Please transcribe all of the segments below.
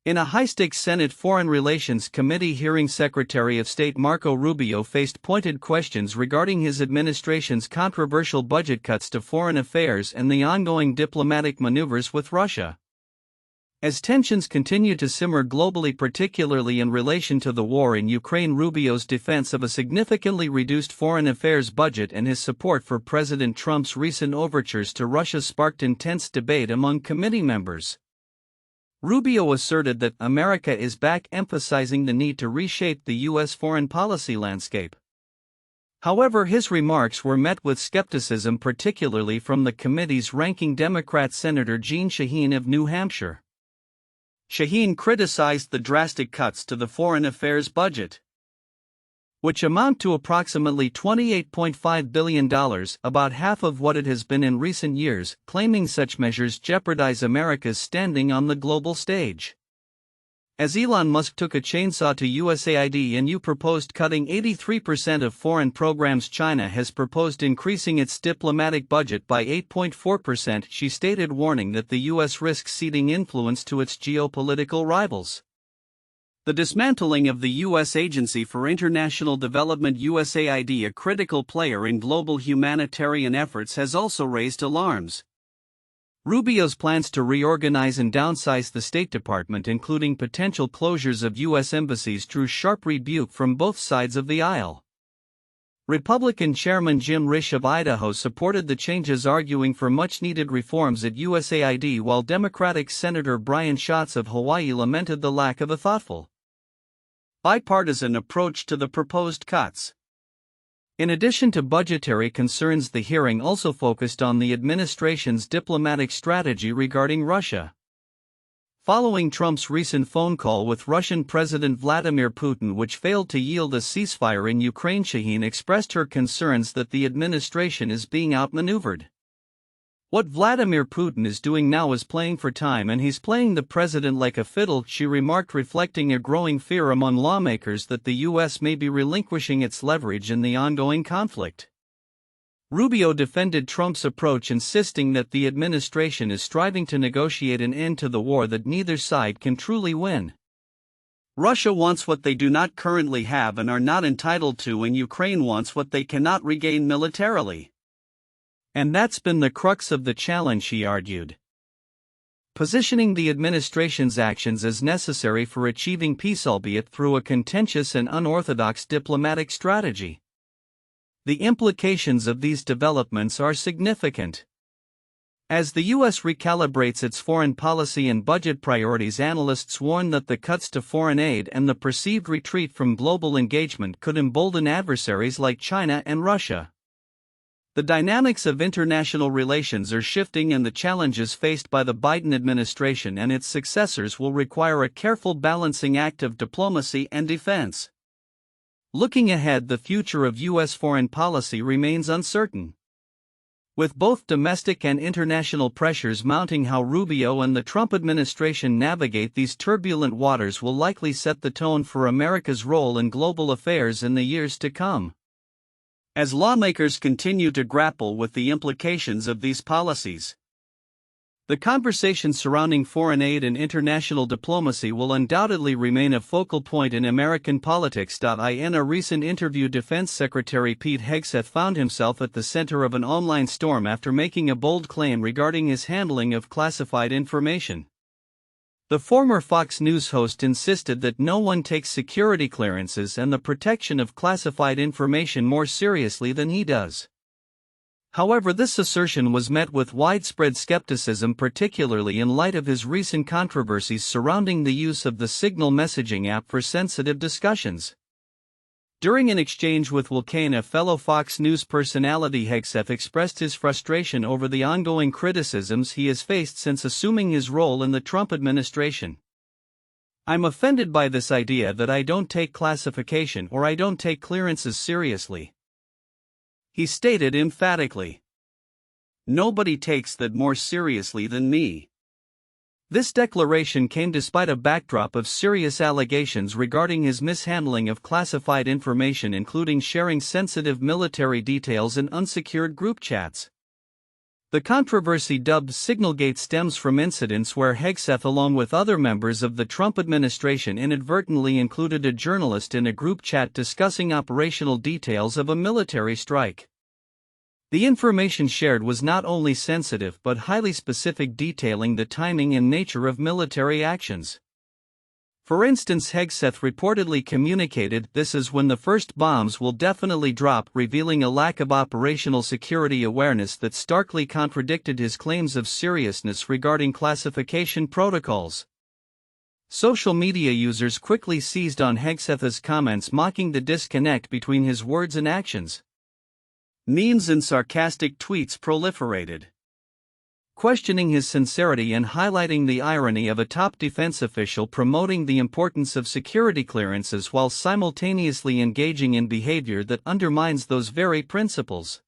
In a high-stakes Senate Foreign Relations Committee hearing, Secretary of State Marco Rubio faced pointed questions regarding his administration's controversial budget cuts to foreign affairs and the ongoing diplomatic maneuvers with Russia. As tensions continue to simmer globally, particularly in relation to the war in Ukraine, Rubio's defense of a significantly reduced foreign affairs budget and his support for President Trump's recent overtures to Russia sparked intense debate among committee members. Rubio asserted that America is back, emphasizing the need to reshape the U.S. foreign policy landscape. However, his remarks were met with skepticism, particularly from the committee's ranking Democrat Senator Jeanne Shaheen of New Hampshire. Shaheen criticized the drastic cuts to the foreign affairs budget, which amount to approximately $28.5 billion, about half of what it has been in recent years, claiming such measures jeopardize America's standing on the global stage. As Elon Musk took a chainsaw to USAID and proposed cutting 83% of foreign programs, China has proposed increasing its diplomatic budget by 8.4%, she stated, warning that the U.S. risks ceding influence to its geopolitical rivals. The dismantling of the U.S. Agency for International Development USAID, a critical player in global humanitarian efforts, has also raised alarms. Rubio's plans to reorganize and downsize the State Department, including potential closures of U.S. embassies, drew sharp rebuke from both sides of the aisle. Republican Chairman Jim Risch of Idaho supported the changes, arguing for much-needed reforms at USAID, while Democratic Senator Brian Schatz of Hawaii lamented the lack of a thoughtful, bipartisan approach to the proposed cuts. In addition to budgetary concerns, the hearing also focused on the administration's diplomatic strategy regarding Russia. Following Trump's recent phone call with Russian President Vladimir Putin, which failed to yield a ceasefire in Ukraine, Shaheen expressed her concerns that the administration is being outmaneuvered. "What Vladimir Putin is doing now is playing for time, and he's playing the president like a fiddle," she remarked, reflecting a growing fear among lawmakers that the U.S. may be relinquishing its leverage in the ongoing conflict. Rubio defended Trump's approach, insisting that the administration is striving to negotiate an end to the war that neither side can truly win. "Russia wants what they do not currently have and are not entitled to, and Ukraine wants what they cannot regain militarily. And that's been the crux of the challenge," she argued, positioning the administration's actions as necessary for achieving peace, albeit through a contentious and unorthodox diplomatic strategy. The implications of these developments are significant. As the U.S. recalibrates its foreign policy and budget priorities, analysts warn that the cuts to foreign aid and the perceived retreat from global engagement could embolden adversaries like China and Russia. The dynamics of international relations are shifting, and the challenges faced by the Biden administration and its successors will require a careful balancing act of diplomacy and defense. Looking ahead, the future of U.S. foreign policy remains uncertain. With both domestic and international pressures mounting, how Rubio and the Trump administration navigate these turbulent waters will likely set the tone for America's role in global affairs in the years to come. As lawmakers continue to grapple with the implications of these policies, the conversation surrounding foreign aid and international diplomacy will undoubtedly remain a focal point in American politics. In a recent interview, Defense Secretary Pete Hegseth found himself at the center of an online storm after making a bold claim regarding his handling of classified information. The former Fox News host insisted that no one takes security clearances and the protection of classified information more seriously than he does. However, this assertion was met with widespread skepticism, particularly in light of his recent controversies surrounding the use of the Signal messaging app for sensitive discussions. During an exchange with Wilkane, a fellow Fox News personality, Hegseth expressed his frustration over the ongoing criticisms he has faced since assuming his role in the Trump administration. "I'm offended by this idea that I don't take classification or I don't take clearances seriously," he stated emphatically. "Nobody takes that more seriously than me." This declaration came despite a backdrop of serious allegations regarding his mishandling of classified information, including sharing sensitive military details in unsecured group chats. The controversy dubbed Signalgate stems from incidents where Hegseth, along with other members of the Trump administration, inadvertently included a journalist in a group chat discussing operational details of a military strike. The information shared was not only sensitive but highly specific, detailing the timing and nature of military actions. For instance, Hegseth reportedly communicated, "This is when the first bombs will definitely drop," revealing a lack of operational security awareness that starkly contradicted his claims of seriousness regarding classification protocols. Social media users quickly seized on Hegseth's comments, mocking the disconnect between his words and actions. Memes and sarcastic tweets proliferated, questioning his sincerity and highlighting the irony of a top defense official promoting the importance of security clearances while simultaneously engaging in behavior that undermines those very principles.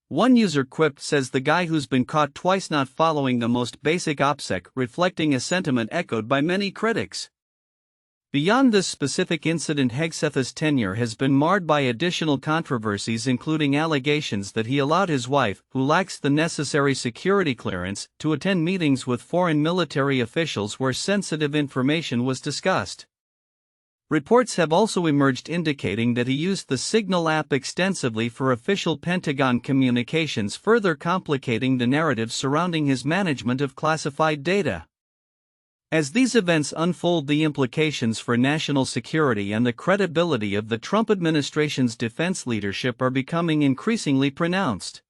One user quipped, "Says the guy who's been caught twice not following the most basic OPSEC," reflecting a sentiment echoed by many critics. Beyond this specific incident, Hegseth's tenure has been marred by additional controversies, including allegations that he allowed his wife, who lacks the necessary security clearance, to attend meetings with foreign military officials where sensitive information was discussed. Reports have also emerged indicating that he used the Signal app extensively for official Pentagon communications, further complicating the narrative surrounding his management of classified data. As these events unfold, the implications for national security and the credibility of the Trump administration's defense leadership are becoming increasingly pronounced.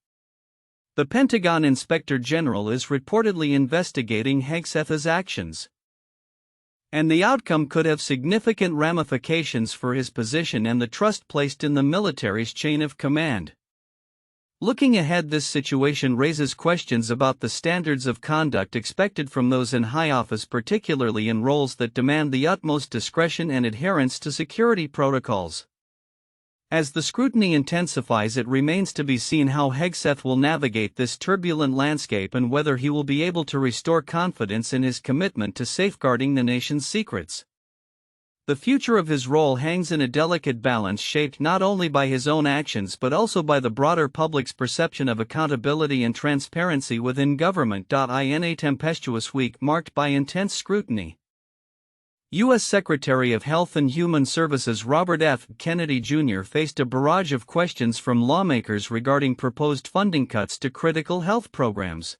The Pentagon Inspector General is reportedly investigating Hegseth's actions, and the outcome could have significant ramifications for his position and the trust placed in the military's chain of command. Looking ahead, this situation raises questions about the standards of conduct expected from those in high office, particularly in roles that demand the utmost discretion and adherence to security protocols. As the scrutiny intensifies, it remains to be seen how Hegseth will navigate this turbulent landscape and whether he will be able to restore confidence in his commitment to safeguarding the nation's secrets. The future of his role hangs in a delicate balance shaped not only by his own actions but also by the broader public's perception of accountability and transparency within government. In a tempestuous week marked by intense scrutiny, U.S. Secretary of Health and Human Services Robert F. Kennedy Jr. faced a barrage of questions from lawmakers regarding proposed funding cuts to critical health programs.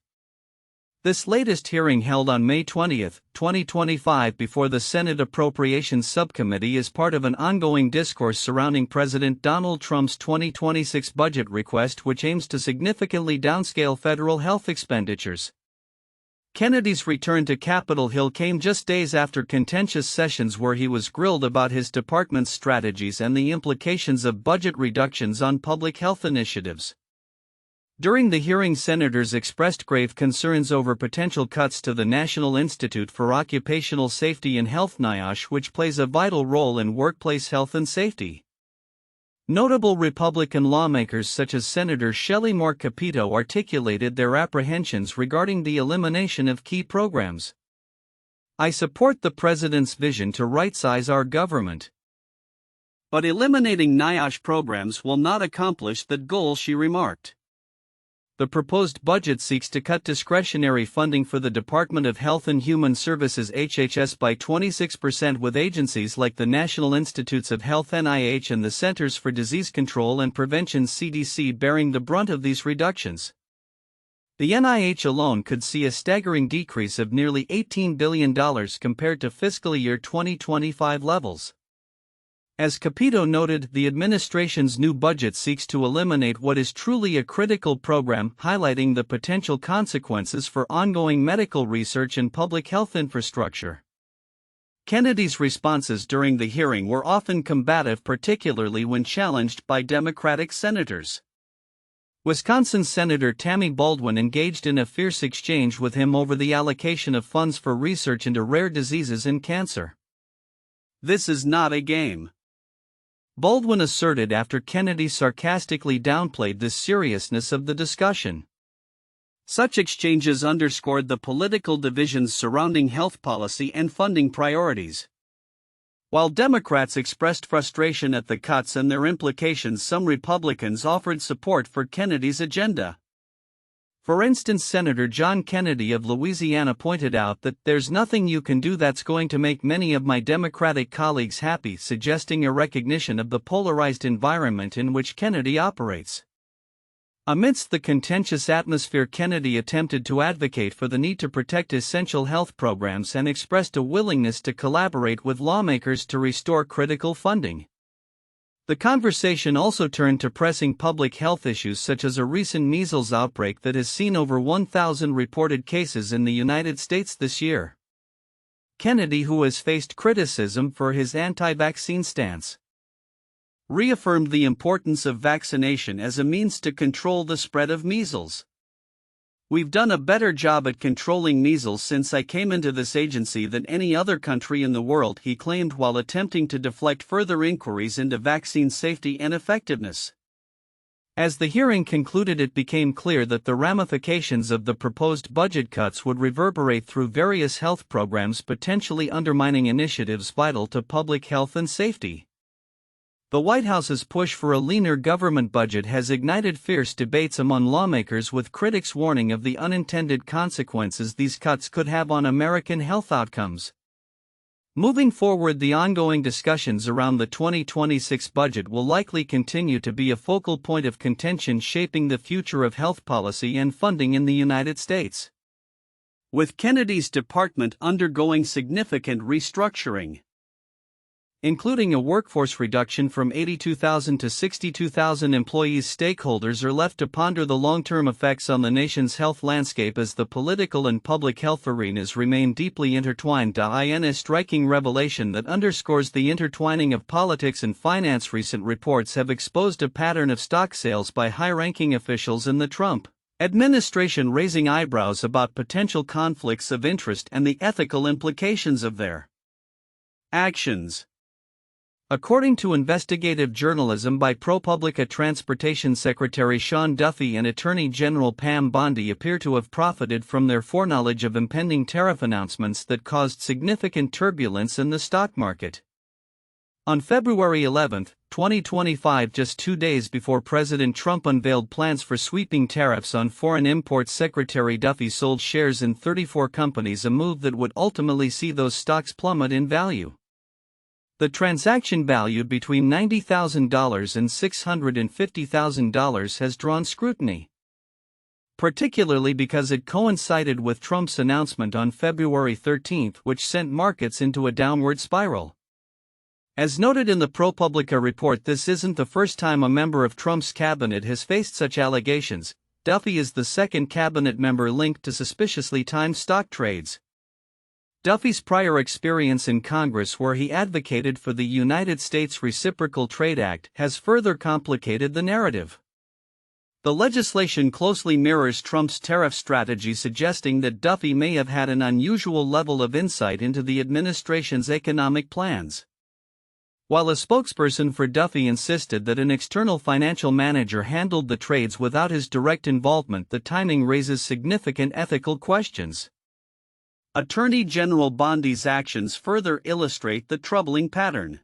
This latest hearing, held on May 20, 2025 before the Senate Appropriations Subcommittee, is part of an ongoing discourse surrounding President Donald Trump's 2026 budget request, which aims to significantly downscale federal health expenditures. Kennedy's return to Capitol Hill came just days after contentious sessions where he was grilled about his department's strategies and the implications of budget reductions on public health initiatives. During the hearing, senators expressed grave concerns over potential cuts to the National Institute for Occupational Safety and Health (NIOSH), which plays a vital role in workplace health and safety. Notable Republican lawmakers such as Senator Shelley Moore Capito articulated their apprehensions regarding the elimination of key programs. "I support the president's vision to right-size our government, but eliminating NIOSH programs will not accomplish that goal," she remarked. The proposed budget seeks to cut discretionary funding for the Department of Health and Human Services (HHS) by 26%, with agencies like the National Institutes of Health (NIH) and the Centers for Disease Control and Prevention (CDC) bearing the brunt of these reductions. The NIH alone could see a staggering decrease of nearly $18 billion compared to fiscal year 2025 levels. As Capito noted, the administration's new budget seeks to eliminate what is truly a critical program, highlighting the potential consequences for ongoing medical research and public health infrastructure. Kennedy's responses during the hearing were often combative, particularly when challenged by Democratic senators. Wisconsin Senator Tammy Baldwin engaged in a fierce exchange with him over the allocation of funds for research into rare diseases and cancer. "This is not a game," Baldwin asserted after Kennedy sarcastically downplayed the seriousness of the discussion. Such exchanges underscored the political divisions surrounding health policy and funding priorities. While Democrats expressed frustration at the cuts and their implications, some Republicans offered support for Kennedy's agenda. For instance, Senator John Kennedy of Louisiana pointed out that there's nothing you can do that's going to make many of my Democratic colleagues happy, suggesting a recognition of the polarized environment in which Kennedy operates. Amidst the contentious atmosphere, Kennedy attempted to advocate for the need to protect essential health programs and expressed a willingness to collaborate with lawmakers to restore critical funding. The conversation also turned to pressing public health issues such as a recent measles outbreak that has seen over 1,000 reported cases in the United States this year. Kennedy, who has faced criticism for his anti-vaccine stance, reaffirmed the importance of vaccination as a means to control the spread of measles. "We've done a better job at controlling measles since I came into this agency than any other country in the world," he claimed, while attempting to deflect further inquiries into vaccine safety and effectiveness. As the hearing concluded, it became clear that the ramifications of the proposed budget cuts would reverberate through various health programs, potentially undermining initiatives vital to public health and safety. The White House's push for a leaner government budget has ignited fierce debates among lawmakers, with critics warning of the unintended consequences these cuts could have on American health outcomes. Moving forward, the ongoing discussions around the 2026 budget will likely continue to be a focal point of contention, shaping the future of health policy and funding in the United States. With Kennedy's department undergoing significant restructuring, including a workforce reduction from 82,000 to 62,000 employees, stakeholders are left to ponder the long-term effects on the nation's health landscape as the political and public health arenas remain deeply intertwined. In a striking revelation that underscores the intertwining of politics and finance, recent reports have exposed a pattern of stock sales by high-ranking officials in the Trump administration, raising eyebrows about potential conflicts of interest and the ethical implications of their actions. According to investigative journalism by ProPublica, Transportation Secretary Sean Duffy and Attorney General Pam Bondi appear to have profited from their foreknowledge of impending tariff announcements that caused significant turbulence in the stock market. On February 11, 2025, just 2 days before President Trump unveiled plans for sweeping tariffs on foreign imports, Secretary Duffy sold shares in 34 companies, a move that would ultimately see those stocks plummet in value. The transaction, valued between $90,000 and $650,000, has drawn scrutiny, particularly because it coincided with Trump's announcement on February 13, which sent markets into a downward spiral. As noted in the ProPublica report, this isn't the first time a member of Trump's cabinet has faced such allegations. Duffy is the second cabinet member linked to suspiciously timed stock trades. Duffy's prior experience in Congress, where he advocated for the United States Reciprocal Trade Act, has further complicated the narrative. The legislation closely mirrors Trump's tariff strategy, suggesting that Duffy may have had an unusual level of insight into the administration's economic plans. While a spokesperson for Duffy insisted that an external financial manager handled the trades without his direct involvement, the timing raises significant ethical questions. Attorney General Bondi's actions further illustrate the troubling pattern.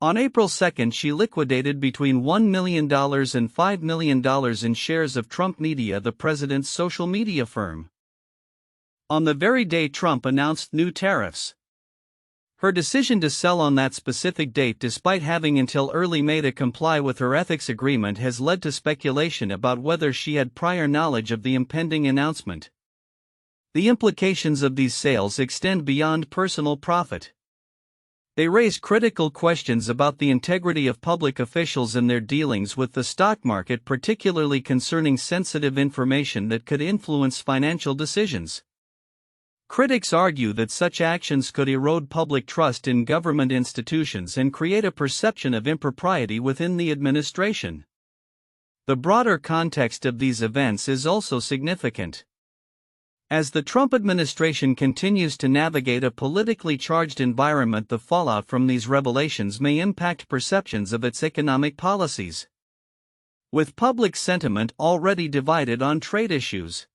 On April 2, she liquidated between $1 million and $5 million in shares of Trump Media, the president's social media firm, on the very day Trump announced new tariffs. Her decision to sell on that specific date, despite having until early May to comply with her ethics agreement, has led to speculation about whether she had prior knowledge of the impending announcement. The implications of these sales extend beyond personal profit. They raise critical questions about the integrity of public officials and their dealings with the stock market, particularly concerning sensitive information that could influence financial decisions. Critics argue that such actions could erode public trust in government institutions and create a perception of impropriety within the administration. The broader context of these events is also significant. As the Trump administration continues to navigate a politically charged environment, the fallout from these revelations may impact perceptions of its economic policies, with public sentiment already divided on trade issues.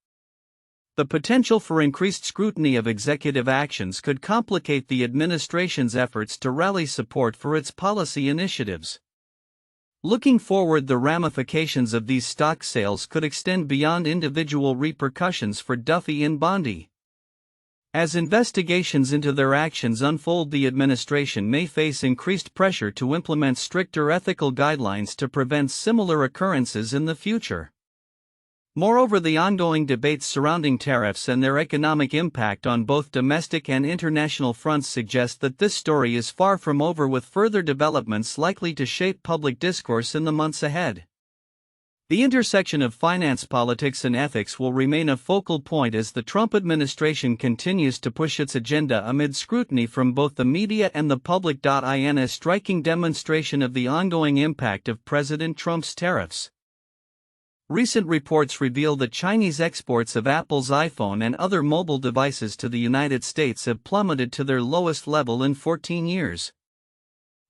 The potential for increased scrutiny of executive actions could complicate the administration's efforts to rally support for its policy initiatives. Looking forward, the ramifications of these stock sales could extend beyond individual repercussions for Duffy and Bondi. As investigations into their actions unfold, the administration may face increased pressure to implement stricter ethical guidelines to prevent similar occurrences in the future. Moreover, the ongoing debates surrounding tariffs and their economic impact on both domestic and international fronts suggest that this story is far from over, with further developments likely to shape public discourse in the months ahead. The intersection of finance, politics, and ethics will remain a focal point as the Trump administration continues to push its agenda amid scrutiny from both the media and the public. In a striking demonstration of the ongoing impact of President Trump's tariffs, recent reports reveal that Chinese exports of Apple's iPhone and other mobile devices to the United States have plummeted to their lowest level in 14 years.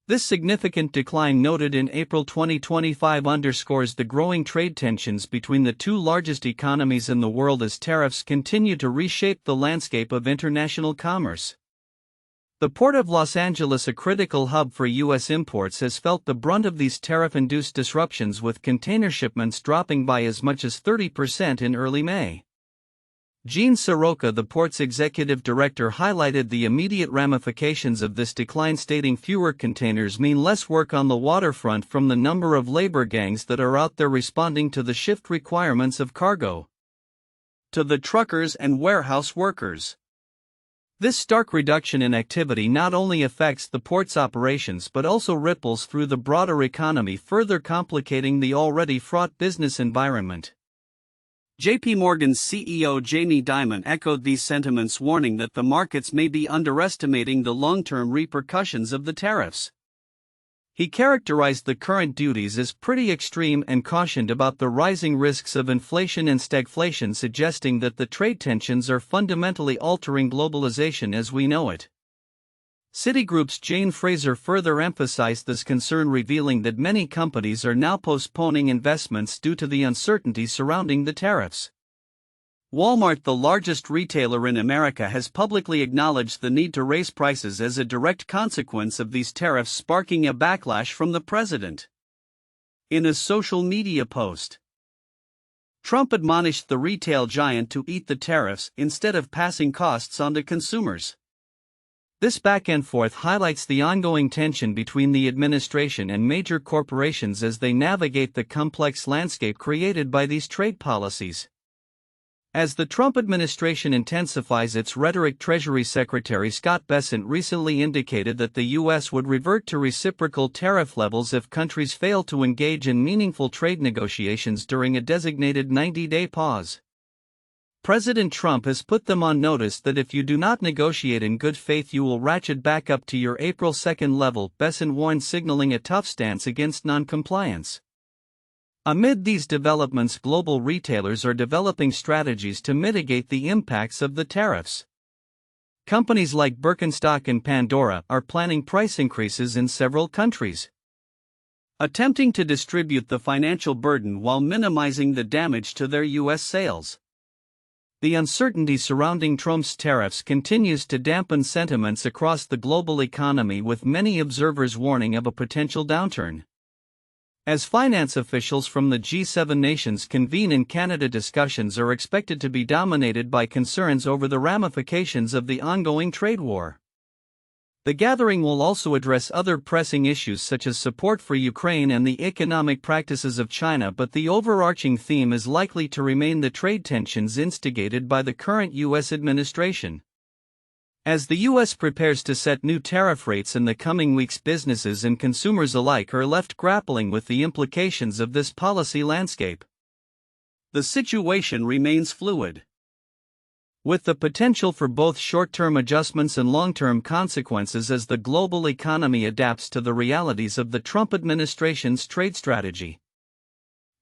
This significant decline, noted in April 2025, underscores the growing trade tensions between the two largest economies in the world as tariffs continue to reshape the landscape of international commerce. The Port of Los Angeles, a critical hub for U.S. imports, has felt the brunt of these tariff-induced disruptions, with container shipments dropping by as much as 30% in early May. Jeanne Shaheen, the port's executive director, highlighted the immediate ramifications of this decline, stating fewer containers mean less work on the waterfront from the number of labor gangs that are out there responding to the shift requirements of cargo. To the truckers and warehouse workers, this stark reduction in activity not only affects the port's operations but also ripples through the broader economy, further complicating the already fraught business environment. JP Morgan's CEO Jamie Dimon echoed these sentiments, warning that the markets may be underestimating the long-term repercussions of the tariffs. He characterized the current duties as pretty extreme and cautioned about the rising risks of inflation and stagflation, suggesting that the trade tensions are fundamentally altering globalization as we know it. Citigroup's Jane Fraser further emphasized this concern, revealing that many companies are now postponing investments due to the uncertainty surrounding the tariffs. Walmart, the largest retailer in America, has publicly acknowledged the need to raise prices as a direct consequence of these tariffs, sparking a backlash from the president. In a social media post, Trump admonished the retail giant to eat the tariffs instead of passing costs on to consumers. This back and forth highlights the ongoing tension between the administration and major corporations as they navigate the complex landscape created by these trade policies. As the Trump administration intensifies its rhetoric, Treasury Secretary Scott Bessent recently indicated that the U.S. would revert to reciprocal tariff levels if countries fail to engage in meaningful trade negotiations during a designated 90-day pause. President Trump has put them on notice that if you do not negotiate in good faith, you will ratchet back up to your April 2 level, Bessent warned, signaling a tough stance against non-compliance. Amid these developments, global retailers are developing strategies to mitigate the impacts of the tariffs. Companies like Birkenstock and Pandora are planning price increases in several countries, attempting to distribute the financial burden while minimizing the damage to their U.S. sales. The uncertainty surrounding Trump's tariffs continues to dampen sentiments across the global economy, with many observers warning of a potential downturn. As finance officials from the G7 nations convene in Canada, discussions are expected to be dominated by concerns over the ramifications of the ongoing trade war. The gathering will also address other pressing issues such as support for Ukraine and the economic practices of China, but the overarching theme is likely to remain the trade tensions instigated by the current U.S. administration. As the U.S. prepares to set new tariff rates in the coming weeks, businesses and consumers alike are left grappling with the implications of this policy landscape. The situation remains fluid, with the potential for both short-term adjustments and long-term consequences as the global economy adapts to the realities of the Trump administration's trade strategy.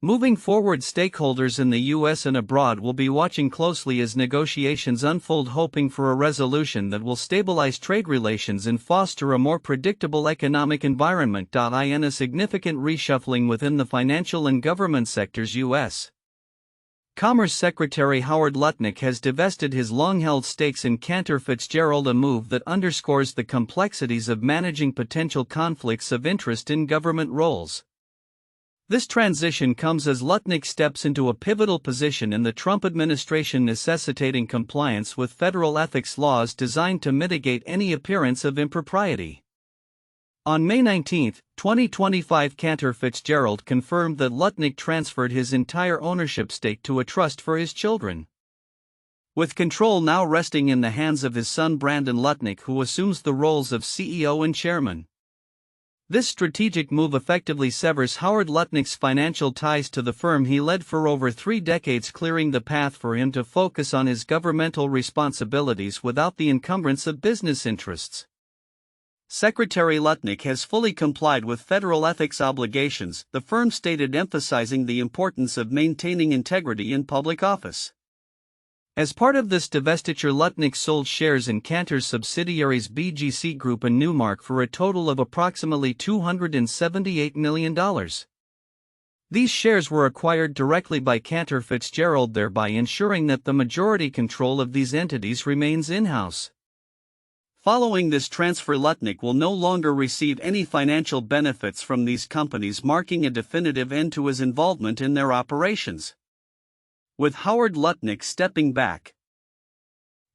Moving forward, stakeholders in the U.S. and abroad will be watching closely as negotiations unfold, hoping for a resolution that will stabilize trade relations and foster a more predictable economic environment. In a significant reshuffling within the financial and government sectors, U.S. Commerce Secretary Howard Lutnick has divested his long-held stakes in Cantor Fitzgerald, a move that underscores the complexities of managing potential conflicts of interest in government roles. This transition comes as Lutnick steps into a pivotal position in the Trump administration, necessitating compliance with federal ethics laws designed to mitigate any appearance of impropriety. On May 19, 2025, Cantor Fitzgerald confirmed that Lutnick transferred his entire ownership stake to a trust for his children, with control now resting in the hands of his son Brandon Lutnick, who assumes the roles of CEO and chairman. This strategic move effectively severs Howard Lutnick's financial ties to the firm he led for over 3 decades, clearing the path for him to focus on his governmental responsibilities without the encumbrance of business interests. Secretary Lutnick has fully complied with federal ethics obligations, the firm stated, emphasizing the importance of maintaining integrity in public office. As part of this divestiture, Lutnick sold shares in Cantor's subsidiaries BGC Group and Newmark for a total of approximately $278 million. These shares were acquired directly by Cantor Fitzgerald, thereby ensuring that the majority control of these entities remains in-house. Following this transfer, Lutnick will no longer receive any financial benefits from these companies, marking a definitive end to his involvement in their operations. With Howard Lutnick stepping back,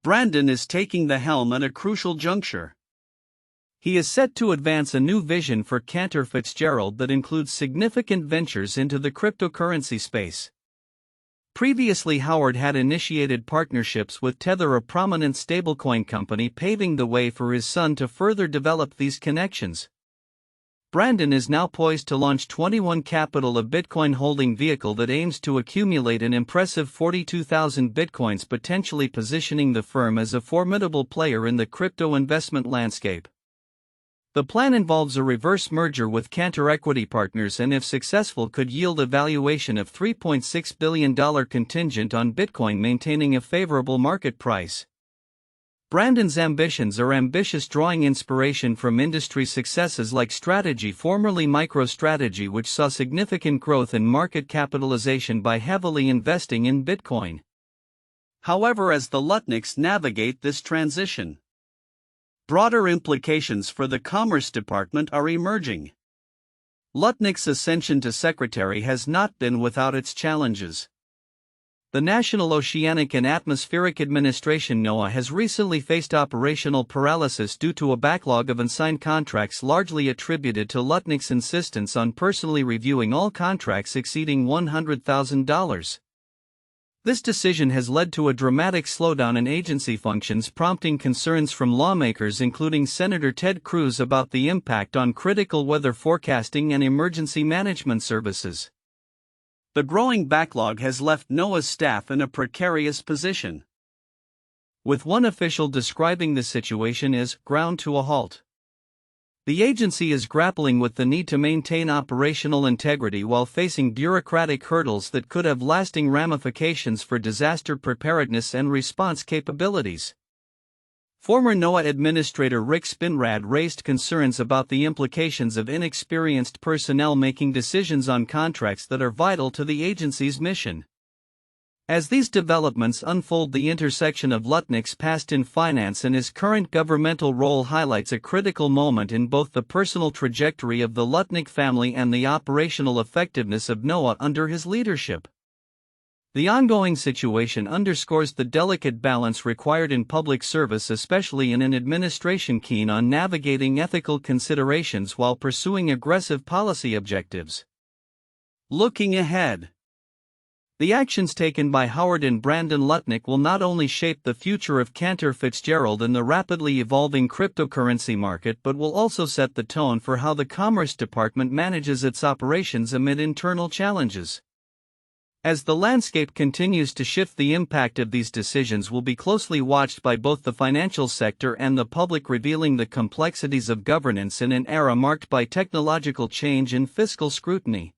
Brandon is taking the helm at a crucial juncture. He is set to advance a new vision for Cantor Fitzgerald that includes significant ventures into the cryptocurrency space. Previously, Howard had initiated partnerships with Tether, a prominent stablecoin company, paving the way for his son to further develop these connections. Brandon is now poised to launch 21 Capital, a Bitcoin holding vehicle that aims to accumulate an impressive 42,000 Bitcoins, potentially positioning the firm as a formidable player in the crypto investment landscape. The plan involves a reverse merger with Cantor Equity Partners and, if successful, could yield a valuation of $3.6 billion contingent on Bitcoin maintaining a favorable market price. Brandon's ambitions are ambitious, drawing inspiration from industry successes like Strategy, formerly MicroStrategy, which saw significant growth in market capitalization by heavily investing in Bitcoin. However, as the Lutnicks navigate this transition, broader implications for the Commerce Department are emerging. Lutnick's ascension to secretary has not been without its challenges. The National Oceanic and Atmospheric Administration (NOAA) has recently faced operational paralysis due to a backlog of unsigned contracts, largely attributed to Lutnick's insistence on personally reviewing all contracts exceeding $100,000. This decision has led to a dramatic slowdown in agency functions, prompting concerns from lawmakers, including Senator Ted Cruz, about the impact on critical weather forecasting and emergency management services. The growing backlog has left NOAA's staff in a precarious position, with one official describing the situation as ground to a halt. The agency is grappling with the need to maintain operational integrity while facing bureaucratic hurdles that could have lasting ramifications for disaster preparedness and response capabilities. Former NOAA Administrator Rick Spinrad raised concerns about the implications of inexperienced personnel making decisions on contracts that are vital to the agency's mission. As these developments unfold, the intersection of Lutnick's past in finance and his current governmental role highlights a critical moment in both the personal trajectory of the Lutnick family and the operational effectiveness of NOAA under his leadership. The ongoing situation underscores the delicate balance required in public service, especially in an administration keen on navigating ethical considerations while pursuing aggressive policy objectives. Looking ahead, the actions taken by Howard and Brandon Lutnick will not only shape the future of Cantor Fitzgerald and the rapidly evolving cryptocurrency market, but will also set the tone for how the Commerce Department manages its operations amid internal challenges. As the landscape continues to shift, the impact of these decisions will be closely watched by both the financial sector and the public, revealing the complexities of governance in an era marked by technological change and fiscal scrutiny.